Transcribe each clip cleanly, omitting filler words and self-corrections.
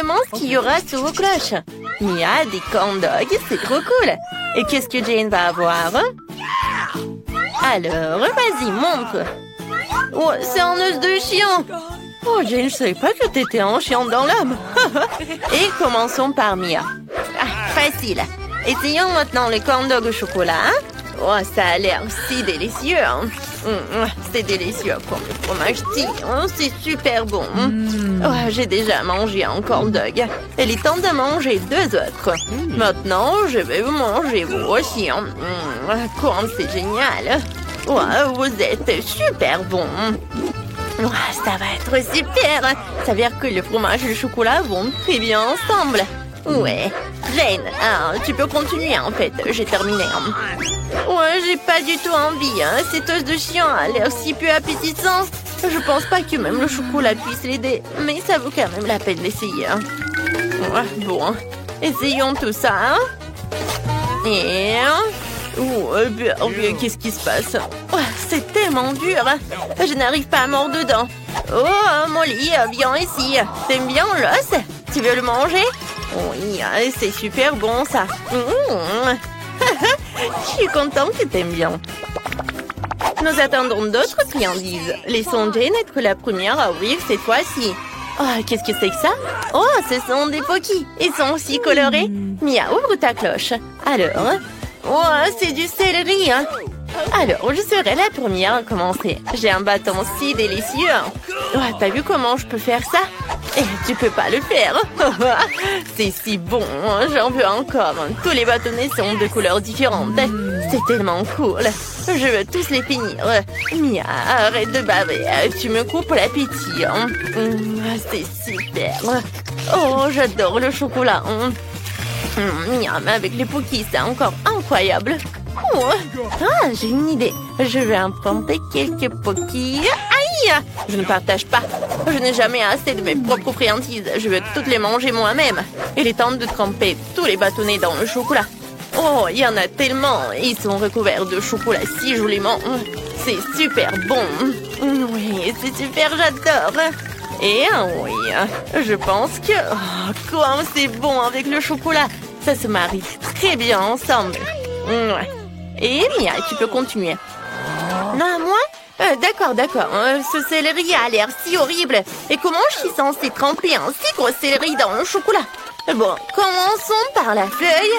exactement ce qu'il y aura sous vos cloches. Mia, des corn dogs, c'est trop cool. Et qu'est-ce que Jane va avoir? Alors, vas-y, montre. Oh, c'est un os de chien. Oh, Jane, je savais pas que t'étais un chien dans l'âme. Et commençons par Mia. Ah, facile. Essayons maintenant les corn dogs au chocolat. Oh, ça a l'air si délicieux. C'est délicieux comme le fromage tire. C'est super bon. Oh, j'ai déjà mangé un corn dog. Il est temps de manger 2 autres. Maintenant, je vais vous manger vous aussi. Comme c'est génial. Oh, vous êtes super bon. Oh, ça va être super. Ça veut dire que le fromage et le chocolat vont très bien ensemble. Ouais. Jane, tu peux continuer en fait. J'ai terminé. Ouais, j'ai pas du tout envie. Cet os de chien a l'air si peu appétissant. Je pense pas que même le chocolat puisse l'aider. Mais ça vaut quand même la peine d'essayer. Ouais, bon, essayons tout ça. Et... qu'est-ce qui se passe? Oh, c'est tellement dur. Je n'arrive pas à mordre dedans. Oh, Molly, viens ici. T'aimes bien l'os? Tu veux le manger? Oui, c'est super bon ça. Je suis contente que t'aimes bien. Nous attendons d'autres friandises. Laissons Jane être la première à ouvrir cette fois-ci. Oh, qu'est-ce que c'est que ça? Oh, ce sont des Pocky. Ils sont aussi colorés. Mia, ouvre ta cloche. Alors... Oh, c'est du céleri. Alors, je serai la première à commencer. J'ai un bâton si délicieux. Oh, t'as vu comment je peux faire ça? Et tu peux pas le faire. C'est si bon, j'en veux encore. Tous les bâtonnets sont de couleurs différentes. C'est tellement cool. Je veux tous les finir. Mia, arrête de baver. Tu me coupes l'appétit. C'est super. Oh, j'adore le chocolat. Miam, avec les Pocky, c'est encore incroyable. Oh. Ah, j'ai une idée. Je vais emprunter quelques Pocky. Aïe! Je ne partage pas. Je n'ai jamais assez de mes propres friandises. Je veux toutes les manger moi-même. Il est temps de tremper tous les bâtonnets dans le chocolat. Oh, il y en a tellement. Ils sont recouverts de chocolat si joliment. C'est super bon. Oui, c'est super, j'adore. Et oui, je pense que... Oh, comment c'est bon avec le chocolat. Ça se marie très bien ensemble. Ouais. Et Mia, tu peux continuer. Non, moi? D'accord. Ce céleri a l'air si horrible. Et comment je suis censée tremper un si gros céleri dans le chocolat? Bon, commençons par la feuille.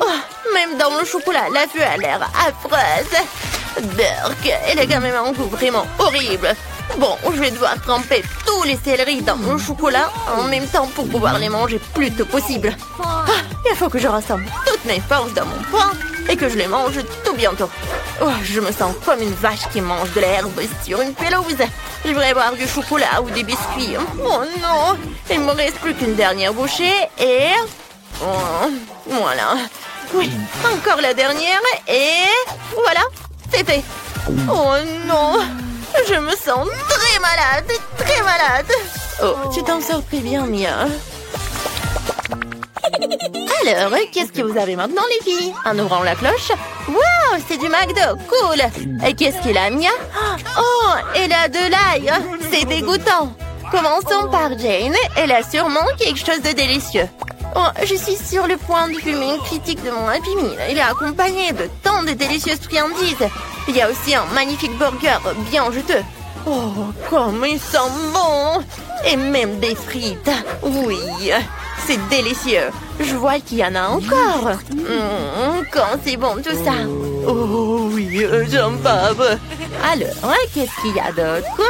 Oh, même dans le chocolat, la feuille a l'air affreuse. Burk, elle a quand même un goût vraiment horrible. Bon, je vais devoir tremper tous les céleris dans le chocolat en même temps pour pouvoir les manger plus tôt possible. Il faut que je rassemble toutes mes forces dans mon poing et que je les mange tout bientôt. Oh, je me sens comme une vache qui mange de l'herbe sur une pelouse. Je voudrais boire du chocolat ou des biscuits. Oh non, il ne me reste plus qu'une dernière bouchée et... Oh, voilà. Oui, encore la dernière et... Voilà, c'est fait. Oh non, je me sens très malade, très malade. Oh, tu t'en sors très bien, Mia. Alors, qu'est-ce que vous avez maintenant, les filles? En ouvrant la cloche. Wow, c'est du McDo, cool. Et qu'est-ce qu'il a, Mia? Oh, elle a de l'ail. C'est dégoûtant. Commençons par Jane. Elle a sûrement quelque chose de délicieux. Oh, je suis sur le point de fumer une critique de mon Happy Meal. Il est accompagné de tant de délicieuses friandises. Il y a aussi un magnifique burger bien juteux. Oh, comme il sent bon! Et même des frites. Oui, c'est délicieux. Je vois qu'il y en a encore. Quand c'est bon tout ça. Oh oui, j'en bave. Alors, qu'est-ce qu'il y a d'autre?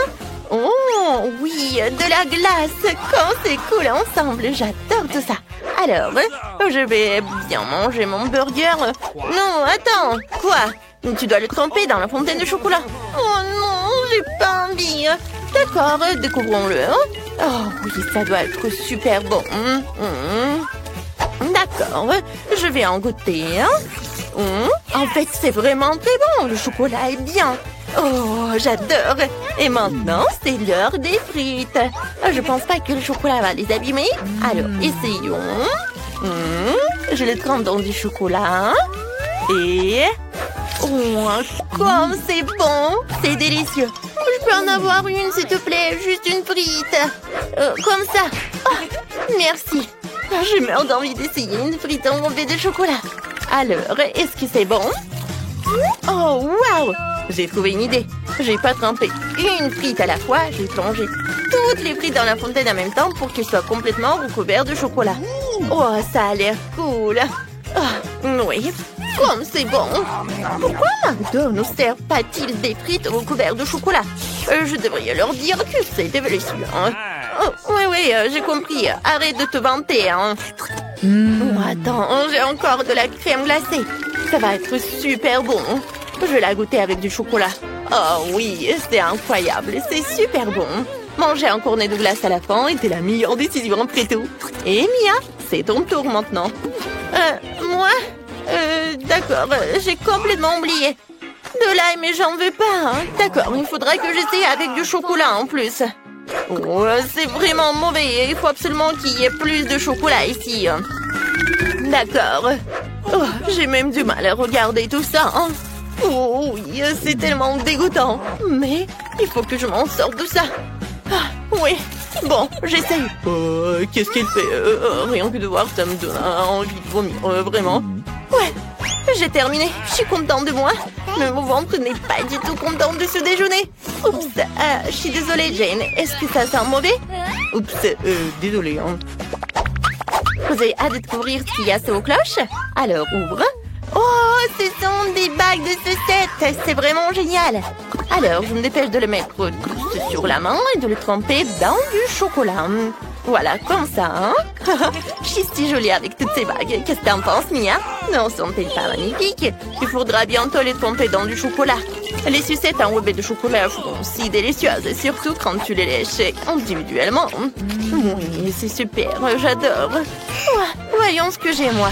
Oh oui, de la glace. Quand c'est cool ensemble, j'adore tout ça. Alors, je vais bien manger mon burger. Non, attends, quoi? Tu dois le tremper dans la fontaine de chocolat. Oh non, j'ai pas envie. D'accord, découvrons-le. Oh oui, ça doit être super bon. D'accord, je vais en goûter. En fait, c'est vraiment très bon. Le chocolat est bien. Oh, j'adore. Et maintenant, c'est l'heure des frites. Je pense pas que le chocolat va les abîmer. Alors, essayons. Je le trempe dans du chocolat. Et... Oh, comme c'est bon. C'est délicieux. Je peux en avoir une, s'il te plaît. Juste une frite. Comme ça. Merci. Je meurs d'envie d'essayer une frite enrobée de chocolat. Alors, est-ce que c'est bon? Oh, waouh! J'ai trouvé une idée. J'ai pas trempé une frite à la fois. J'ai plongé toutes les frites dans la fontaine en même temps pour qu'elles soient complètement recouvertes de chocolat. Oh, ça a l'air cool. Oh, oui, comme c'est bon. Pourquoi McDo ne sert pas-t-il des frites recouvertes de chocolat? Je devrais leur dire que c'est délicieux. Oh, oui, j'ai compris. Arrête de te vanter. Hein. Oh, attends, j'ai encore de la crème glacée. Ça va être super bon. Je vais la goûter avec du chocolat. Oh oui, c'est incroyable. C'est super bon. Manger un cornet de glace à la fin était la meilleure décision après tout. Et Mia, c'est ton tour maintenant. Moi? D'accord, j'ai complètement oublié. De l'ail, mais j'en veux pas. Hein. D'accord, il faudra que j'essaie avec du chocolat en plus. Oh, c'est vraiment mauvais. Il faut absolument qu'il y ait plus de chocolat ici. D'accord. Oh, j'ai même du mal à regarder tout ça. Hein. Oh oui, c'est tellement dégoûtant. Mais il faut que je m'en sorte de ça. Ah, oui, bon, j'essaye. Qu'est-ce qu'il fait? Rien que de voir ça me donne envie de vomir, vraiment. Ouais, j'ai terminé. Je suis contente de moi. Mais mon ventre n'est pas du tout content de ce déjeuner. Oups, je suis désolée, Jane. Est-ce que ça sent mauvais? Oups, désolée. Hein. Vous avez hâte de découvrir ce qu'il y a sous vos cloches? Alors, ouvre. Oh, ce sont des bagues de sucettes. C'est vraiment génial. Alors, je me dépêche de le mettre tous sur la main et de le tremper dans du chocolat. Voilà, comme ça, hein. Je suis si jolie avec toutes ces bagues. Qu'est-ce que t'en penses, Mia? Non, sont-elles pas magnifiques? Il faudra bientôt les tremper dans du chocolat. Les sucettes enrobées de chocolat sont si délicieuses, surtout quand tu les lèches individuellement. Oui, c'est super, j'adore. Oh, voyons ce que j'ai, moi.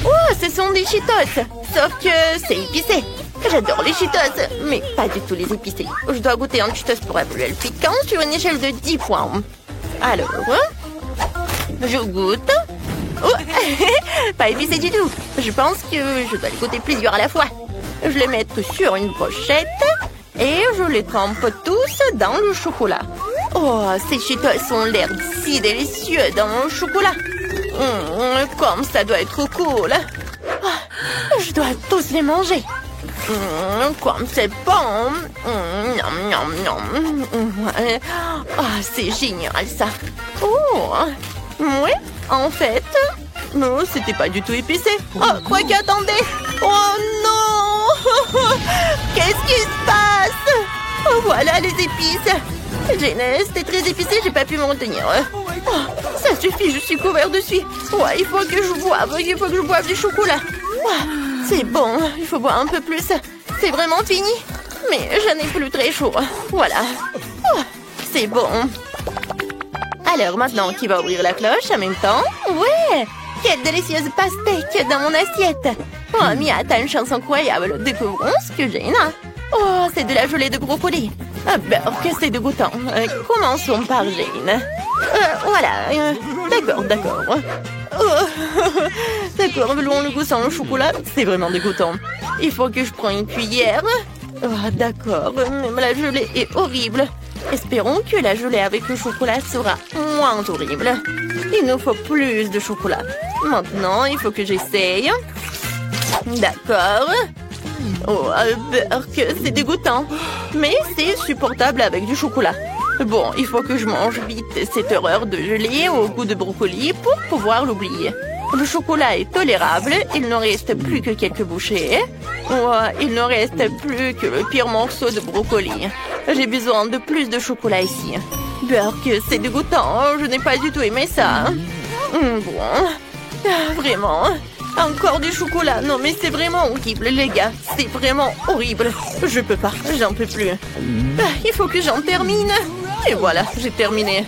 Oh, ce sont des Cheetos, sauf que c'est épicé. J'adore les Cheetos, mais pas du tout les épicés. Je dois goûter un Cheetos pour évaluer le piquant sur une échelle de 10 points. Alors, je goûte. Oh, pas épicé du tout. Je pense que je dois les goûter plusieurs à la fois. Je les mets sur une brochette et je les trempe tous dans le chocolat. Oh, ces Cheetos ont l'air si délicieux dans le chocolat. Comme ça doit être cool. Je dois tous les manger. Comme c'est bon. C'est génial ça. Oh, oui, en fait, non, c'était pas du tout épicé. Oh, quoi qu'attendez. Oh non. Qu'est-ce qui se passe? Oh, voilà les épices. Jane, c'était très épicé, j'ai pas pu me retenir. Oh, ça suffit, je suis couvert de suie. Ouais, il faut que je boive du chocolat. C'est bon, il faut boire un peu plus. C'est vraiment fini. Mais j'en ai plus très chaud. Voilà. Oh, c'est bon. Alors maintenant, qui va ouvrir la cloche en même temps? Ouais! Quelle délicieuse pastèque dans mon assiette. Oh, Mia, t'as une chance incroyable. Découvrons ce que j'ai là. Oh, c'est de la gelée de brocoli. Ah, que c'est dégoûtant. Commençons par Jane. Voilà. D'accord. D'accord, mais le goût sans le chocolat, c'est vraiment dégoûtant. Il faut que je prenne une cuillère. Oh, d'accord, même la gelée est horrible. Espérons que la gelée avec le chocolat sera moins horrible. Il nous faut plus de chocolat. Maintenant, il faut que j'essaye. D'accord. Oh, Burke, c'est dégoûtant. Mais c'est supportable avec du chocolat. Bon, il faut que je mange vite cette horreur de gelée au goût de brocoli pour pouvoir l'oublier. Le chocolat est tolérable, il ne reste plus que quelques bouchées. Oh, il ne reste plus que le pire morceau de brocoli. J'ai besoin de plus de chocolat ici. Burke, c'est dégoûtant, je n'ai pas du tout aimé ça. Bon, vraiment, encore du chocolat. Non mais c'est vraiment horrible les gars, c'est vraiment horrible. Je peux pas, j'en peux plus. Il faut que j'en termine. Et voilà, j'ai terminé.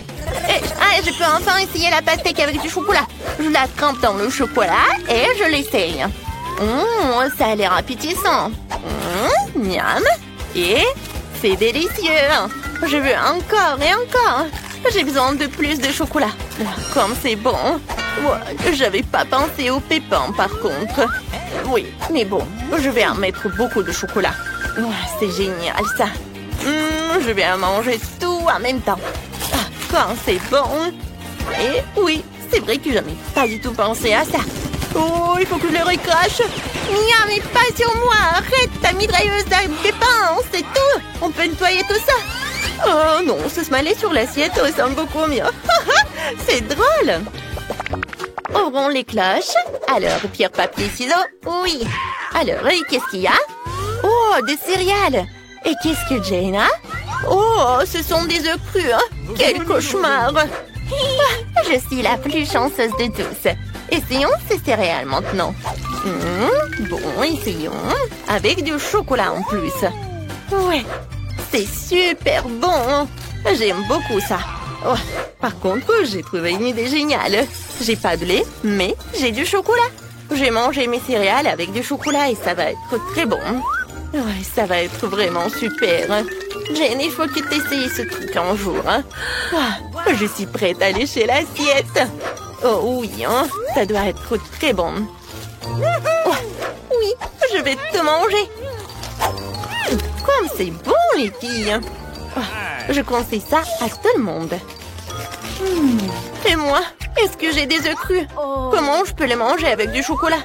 Je peux enfin essayer la pastèque avec du chocolat. Je la trempe dans le chocolat et je l'essaye. Ça a l'air appétissant. Miam. Et c'est délicieux. Je veux encore et encore. J'ai besoin de plus de chocolat. Comme c'est bon. J'avais pas pensé au pépins par contre. Oui, mais bon, je vais en mettre beaucoup de chocolat. C'est génial ça. Je vais en manger tout en même temps. Quand c'est bon. Et oui, c'est vrai que j'avais pas du tout pensé à ça. Oh, il faut que je le recrache. Mia, mais pas sur moi. Arrête ta mitrailleuse à pépins, c'est tout. On peut nettoyer tout ça. Oh non, ce smiley sur l'assiette ressemble beaucoup mieux. C'est drôle. Ouvrons les cloches. Alors, pierre, papier, ciseaux. Oui. Alors, qu'est-ce qu'il y a? Oh, des céréales. Et qu'est-ce que Jane a? Oh, ce sont des œufs crus. Hein? Quel cauchemar. Je suis la plus chanceuse de tous. Essayons ces céréales maintenant. Bon, essayons. Avec du chocolat en plus. Ouais, c'est super bon. J'aime beaucoup ça. Oh, par contre, j'ai trouvé une idée géniale. J'ai pas de lait, mais j'ai du chocolat. J'ai mangé mes céréales avec du chocolat et ça va être très bon. Ouais, ça va être vraiment super. Jane, il faut que tu essayes ce truc un jour. Hein. Ah, je suis prête à lécher l'assiette. Oh oui, hein, ça doit être très bon. Oh, oui, je vais te manger. Comme c'est bon, les filles. Oh, je conseille ça à tout le monde. Et moi, est-ce que j'ai des œufs crus? Comment je peux les manger avec du chocolat?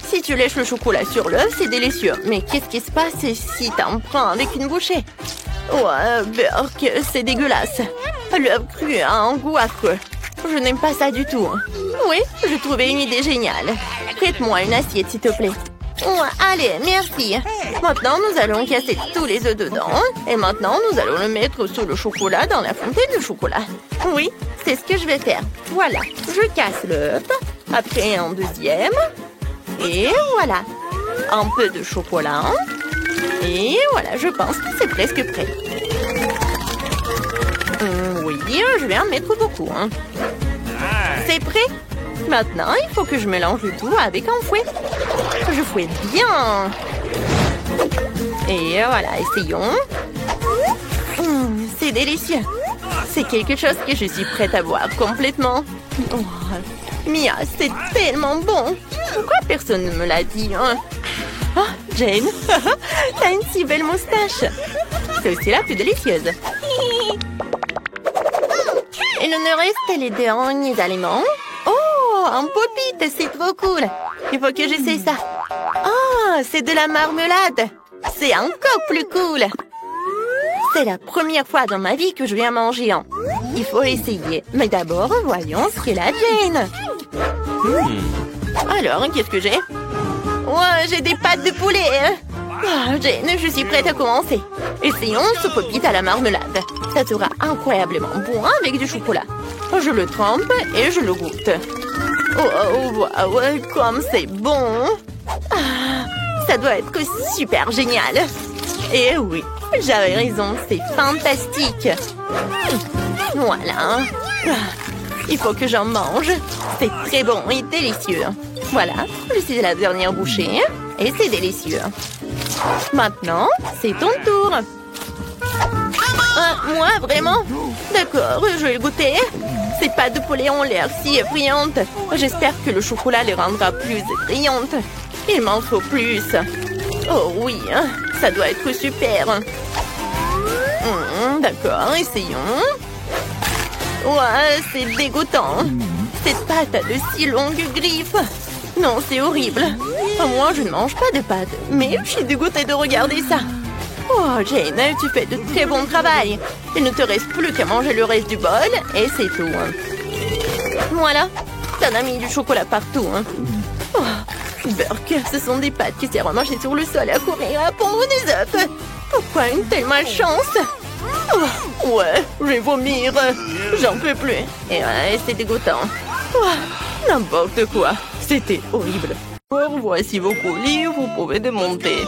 Si tu lèches le chocolat sur l'œuf, c'est délicieux. Mais qu'est-ce qui se passe si t'en prends avec une bouchée? Ouais, Burk, c'est dégueulasse. L'œuf cru a un goût affreux. Je n'aime pas ça du tout. Oui, j'ai trouvé une idée géniale. Prête-moi une assiette, s'il te plaît. Ouais, allez, merci. Maintenant, nous allons casser tous les œufs dedans. Et maintenant, nous allons le mettre sous le chocolat dans la fontaine de chocolat. Oui, c'est ce que je vais faire. Voilà, je casse l'œuf. Après, un deuxième. Et voilà. Un peu de chocolat. Et voilà, je pense que c'est presque prêt. Oui, je vais en mettre beaucoup. Hein. C'est prêt? Maintenant, il faut que je mélange le tout avec un fouet. Je fouette bien. Et voilà, essayons. C'est délicieux. C'est quelque chose que je suis prête à boire complètement. Oh, Mia, c'est tellement bon. Pourquoi personne ne me l'a dit, hein? Oh, Jane, t'as une si belle moustache. C'est aussi la plus délicieuse. Il nous reste les derniers aliments. Oh, un pop-it, c'est trop cool. Il faut que j'essaie ça. Oh, c'est de la marmelade. C'est encore plus cool. C'est la première fois dans ma vie que je viens manger un. Il faut essayer. Mais d'abord, voyons ce qu'est la Jane. Alors, qu'est-ce que j'ai? Ouais, j'ai des pâtes de poulet. Oh, Jane, je suis prête à commencer. Essayons ce pop-it à la marmelade. Ça sera incroyablement bon avec du chocolat. Je le trempe et je le goûte. Oh, wow, comme c'est bon. Ah, ça doit être super génial. Et oui, j'avais raison, c'est fantastique. Voilà. Il faut que j'en mange. C'est très bon et délicieux. Voilà, je suis à la dernière bouchée. Et c'est délicieux. Maintenant, c'est ton tour. Moi, vraiment? D'accord, je vais le goûter. Ces pâtes de poulet ont l'air si effrayantes. J'espère que le chocolat les rendra plus effrayantes. Il m'en faut plus. Oh oui, ça doit être super. D'accord, essayons. Ouais, c'est dégoûtant. Cette pâte a de si longues griffes. Non, c'est horrible. Moi, je ne mange pas de pâtes, mais je suis dégoûtée de regarder ça. Oh, Jane, tu fais de très bon travail. Il ne te reste plus qu'à manger le reste du bol et c'est tout. Voilà, t'en as mis du chocolat partout. Oh, Burk, ce sont des pâtes qui servent à marcher sur le sol et à courir à pondre des œufs. Pourquoi une telle malchance? Oh, ouais, je vais vomir. J'en peux plus. Et ouais, c'est dégoûtant. Oh, n'importe quoi. C'était horrible. Voici vos colis, vous pouvez démonter.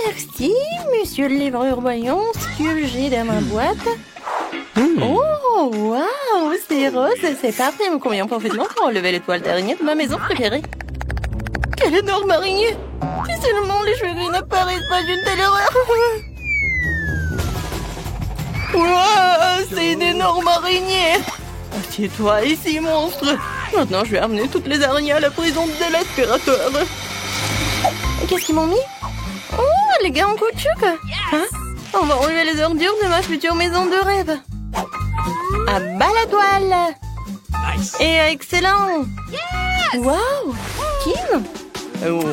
Merci, monsieur le livreur. Voyons ce que j'ai dans ma boîte. Oh, waouh, c'est rose, c'est parfait. Il me convient parfaitement pour enlever l'étoile d'araignée de ma maison préférée. Quelle énorme araignée! Si seulement les cheveux gris n'apparaissent pas d'une telle horreur. Wow, c'est une énorme araignée. Assieds-toi ici, monstre. Maintenant, je vais amener toutes les araignées à la prison de l'aspirateur. Qu'est-ce qu'ils m'ont mis? Oh, les gars en caoutchouc. Hein? On va enlever les ordures de ma future maison de rêve. À bas la toile. Et excellent! Waouh! Kim?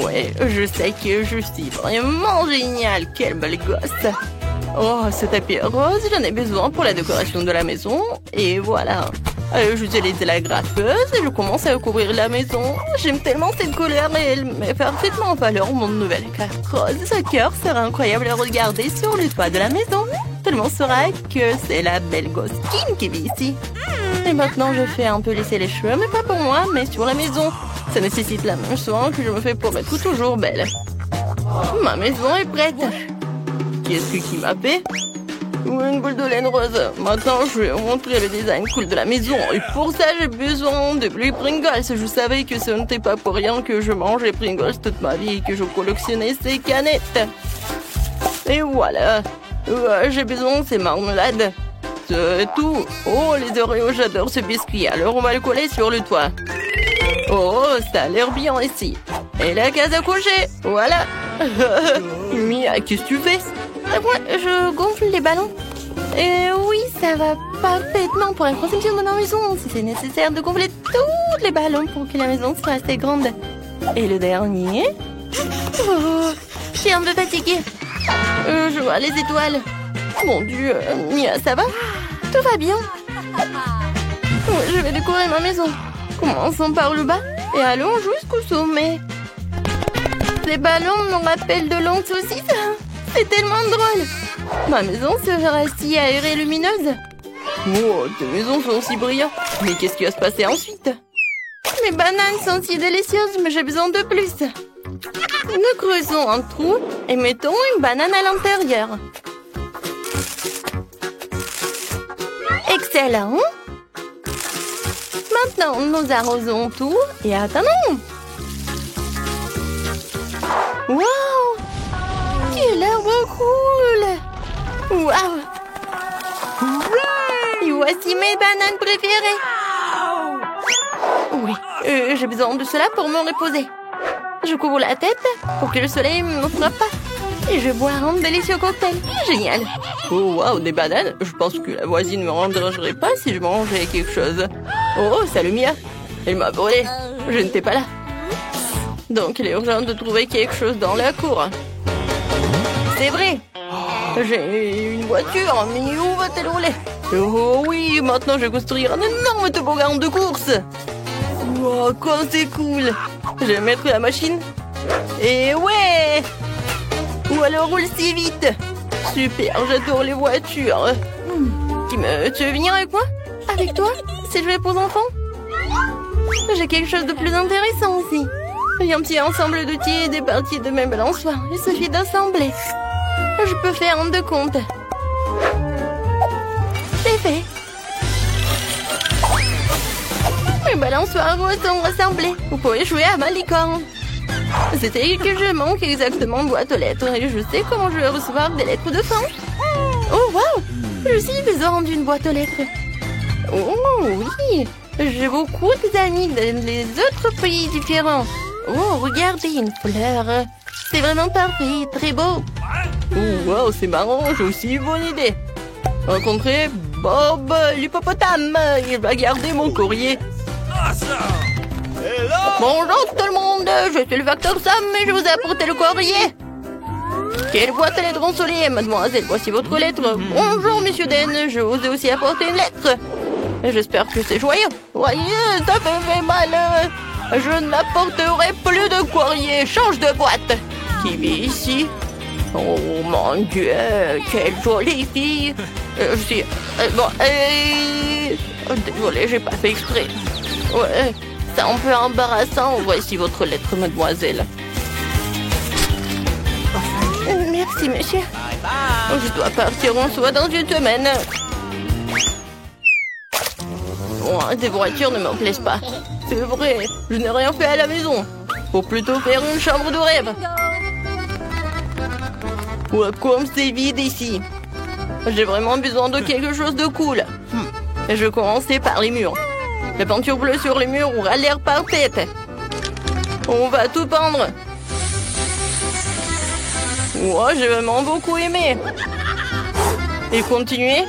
Ouais, je sais que je suis vraiment géniale. Quelle belle gosse! Oh, ce tapis rose, j'en ai besoin pour la décoration de la maison. Et voilà. J'utilise la gratteuse et je commence à couvrir la maison. J'aime tellement cette couleur et elle met parfaitement en valeur mon nouvel écart rose. Ce cœur sera incroyable à regarder sur le toit de la maison. Tout le monde saura que c'est la belle gosse Kim qui vit ici. Et maintenant, je fais un peu lisser les cheveux, mais pas pour moi, mais sur la maison. Ça nécessite la même soin que je me fais pour être toujours belle. Ma maison est prête. Qu'est-ce qui m'a fait? Une boule de laine rose. Maintenant, je vais vous montrer le design cool de la maison. Et pour ça, j'ai besoin de plus Pringles. Je savais que ce n'était pas pour rien que je mangeais Pringles toute ma vie et que je collectionnais ces canettes. Et voilà. J'ai besoin de ces marmelades. C'est tout. Oh, les Oreos, j'adore ce biscuit. Alors, on va le coller sur le toit. Oh, ça a l'air bien ici. Et la case à coucher. Voilà. Mia, qu'est-ce que tu fais? Moi, je gonfle les ballons. Et oui, ça va parfaitement pour la conception de ma maison. Si c'est nécessaire de gonfler tous les ballons pour que la maison soit assez grande. Et le dernier? Oh, je suis un peu fatiguée. Je vois les étoiles. Mon Dieu, Mia, ça va? Tout va bien. Je vais décorer ma maison. Commençons par le bas et allons jusqu'au sommet. Ces ballons me rappellent de longues saucisses. C'est tellement drôle. Ma maison sera si aérée et lumineuse. Oh, tes maisons sont si brillantes. Mais qu'est-ce qui va se passer ensuite? Les bananes sont si délicieuses, mais j'ai besoin de plus. Nous creusons un trou et mettons une banane à l'intérieur. Excellent. Maintenant, nous arrosons tout et attendons. Wow! Quel arbre cool! Wow! Et voici mes bananes préférées. Oui, j'ai besoin de cela pour me reposer. Je couvre la tête pour que le soleil ne me frappe pas. Et je bois un délicieux cocktail. Génial! Oh, wow, des bananes? Je pense que la voisine ne me dérangerait pas si je mangeais quelque chose. Oh, salut Mia! Elle m'a volé. Je n'étais pas là. Donc, il est urgent de trouver quelque chose dans la cour. C'est vrai. J'ai une voiture, mais où va-t-elle rouler? Oh oui, maintenant je vais construire un énorme toboggan de course. Wow, quoi, c'est cool. Je vais mettre la machine. Et ouais! Ou alors roule si vite. Super, j'adore les voitures. Tu veux venir avec moi? Avec toi? C'est jouet pour enfants? J'ai quelque chose de plus intéressant aussi. Un petit ensemble d'outils et des parties de mes balançoires. Il suffit d'assembler. Je peux faire un de compte. C'est fait. Mes balançoires sont rassemblés. Vous pouvez jouer à ma licorne. C'était que je manque exactement de boîte aux lettres et je sais comment je vais recevoir des lettres de fin. Oh wow! Je suis besoin d'une boîte aux lettres. Oh oui! J'ai beaucoup d'amis dans les autres pays différents. Oh, regardez, une fleur. C'est vraiment parfait, très beau. Oh, wow, c'est marrant, j'ai aussi une bonne idée. Rencontrer Bob l'hippopotame. Il va garder mon courrier. Bonjour tout le monde, je suis le facteur Sam et je vous ai apporté le courrier. Quelle boîte à lettres ensoleillée, mademoiselle, voici votre lettre. Bonjour, monsieur Den, je vous ai aussi apporté une lettre. J'espère que c'est joyeux. Voyez, ça me fait mal. Je n'apporterai plus de courrier. Change de boîte. Qui vit ici? Oh mon Dieu, quelle jolie fille. Désolée, j'ai pas fait exprès. Ouais, c'est un peu embarrassant. Voici votre lettre, mademoiselle. Merci, monsieur. Je dois partir, on se voit dans une semaine. Oh, des voitures ne me plaisent pas. C'est vrai, je n'ai rien fait à la maison. Faut plutôt faire une chambre de rêve. Ouais, comme c'est vide ici. J'ai vraiment besoin de quelque chose de cool. Je vais commencer par les murs. La peinture bleue sur les murs aura l'air parfaite. On va tout peindre. Ouais, j'ai vraiment beaucoup aimé. Et continuer.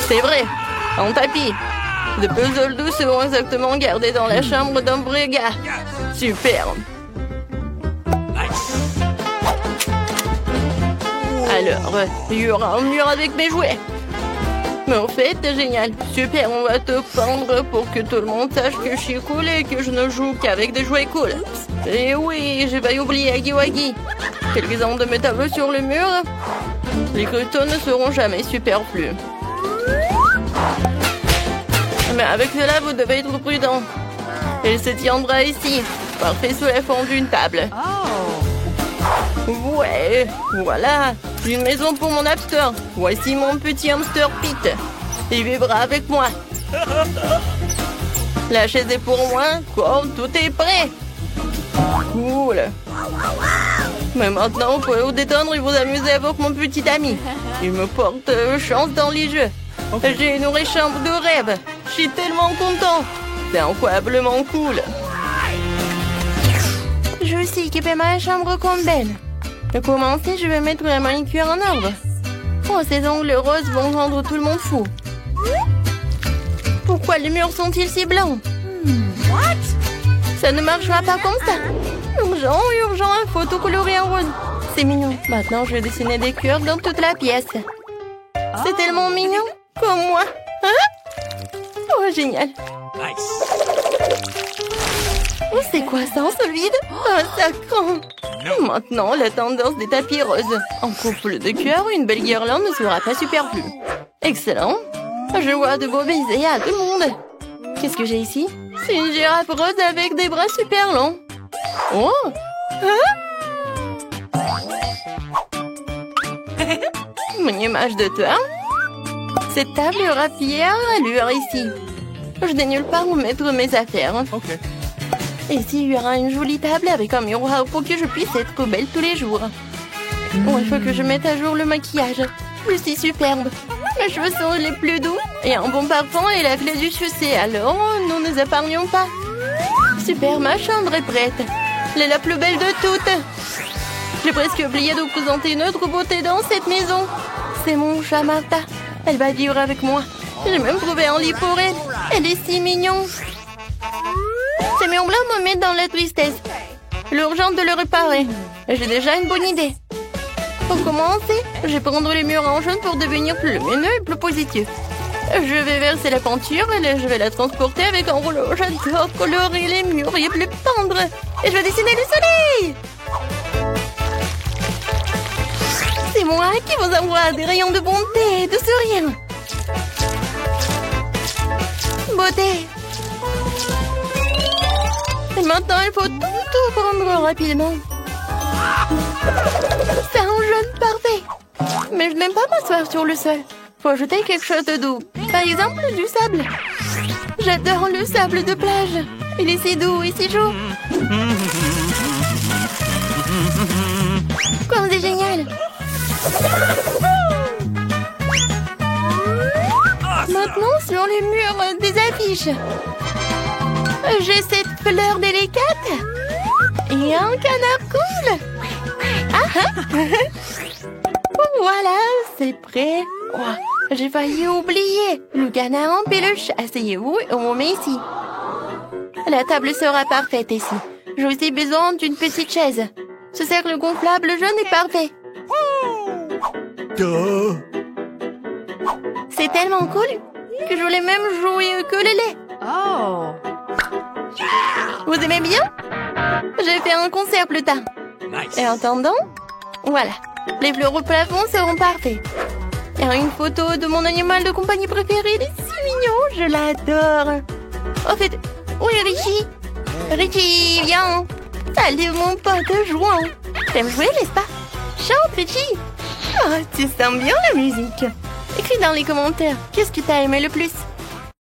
C'est vrai, un tapis. Des puzzles doux seront exactement gardés dans la chambre d'un vrai gars. Super. Alors, il y aura un mur avec mes jouets. Mais en fait, c'est génial. Super, on va te peindre pour que tout le monde sache que je suis cool et que je ne joue qu'avec des jouets cool. Et oui, j'ai failli oublier Huggy Wuggy. Quelques-uns de mes tableaux sur le mur. Les cristaux ne seront jamais superflus. Mais avec cela, vous devez être prudent. Elle se tiendra ici, parfait sous la forme d'une table. Ouais, voilà, une maison pour mon hamster. Voici mon petit hamster Pete. Il vivra avec moi. La chaise est pour moi, comme tout est prêt. Cool. Mais maintenant, vous pouvez vous détendre et vous amuser avec mon petit ami. Il me porte chance dans les jeux. J'ai une vraie chambre de rêve. Je suis tellement content. C'est incroyablement cool. Je vais aussi équiper ma chambre comme belle. Pour commencer, je vais mettre la manicure en ordre. Oh, ces ongles roses vont rendre tout le monde fou. Pourquoi les murs sont-ils si blancs? Ça ne marchera pas comme ça. Urgent, urgent, il faut tout colorer en rose. C'est mignon. Maintenant, je vais dessiner des cœurs dans toute la pièce. C'est tellement mignon. Comme moi. Hein? Oh, génial. Oh, c'est quoi ça, ce vide? Oh, ça craint. Maintenant, la tendance des tapis roses. En couple de cœur, une belle guirlande ne sera pas superflue. Excellent. Je vois de beaux baisers à tout le monde. Qu'est-ce que j'ai ici? C'est une girafe rose avec des bras super longs. Oh! Hein? Une image de toi. Cette table aura fière allure ici. Je n'ai nulle part où mettre mes affaires. Okay. Et ici, il y aura une jolie table avec un miroir pour que je puisse être belle tous les jours. Oh, il faut que je mette à jour le maquillage. Je suis superbe. Mes cheveux sont les plus doux. Et un bon parfum est la clé du succès. Alors, nous ne nous épargnons pas. Super, ma chambre est prête. Elle est la plus belle de toutes. J'ai presque oublié de vous présenter une autre beauté dans cette maison. C'est mon chat Martha. Elle va vivre avec moi. J'ai même trouvé un lit pour elle. Elle est si mignonne. Ces murs blancs me mettent dans la tristesse. L'urgence de le réparer. J'ai déjà une bonne idée. Pour commencer, je vais prendre les murs en jaune pour devenir plus lumineux et plus positif. Je vais verser la peinture et je vais la transporter avec un rouleau. J'adore colorer les murs et plus peindre. Et je vais dessiner le soleil. C'est moi qui vous envoie des rayons de bonté et de sourire. Beauté. Et maintenant, il faut tout prendre rapidement. C'est un jaune parfait. Mais je n'aime pas m'asseoir sur le sol. Faut ajouter quelque chose de doux. Par exemple, du sable. J'adore le sable de plage. Il est si doux et si chaud. Comme c'est génial. Maintenant, sur les murs des affiches. J'ai cette fleur délicate. Et un canard cool. Voilà, c'est prêt. Oh, j'ai failli oublier. Le canard en peluche. Asseyez-vous et on met ici. La table sera parfaite ici. J'ai aussi besoin d'une petite chaise. Ce cercle gonflable jaune est parfait. C'est tellement cool que je voulais même jouer au ukulélé. Oh. Vous aimez bien? J'ai fait un concert plus tard. Nice. Et en attendant, voilà. Les fleurs au plafond seront parfaits. Il y a une photo de mon animal de compagnie préféré. Il est si mignon, je l'adore. En fait, où est Richie? Richie, viens. Salut mon pote jouant. T'aimes jouer, n'est-ce pas? Chante, Richie. Oh, tu sens bien la musique. Écris dans les commentaires, qu'est-ce que t'as aimé le plus?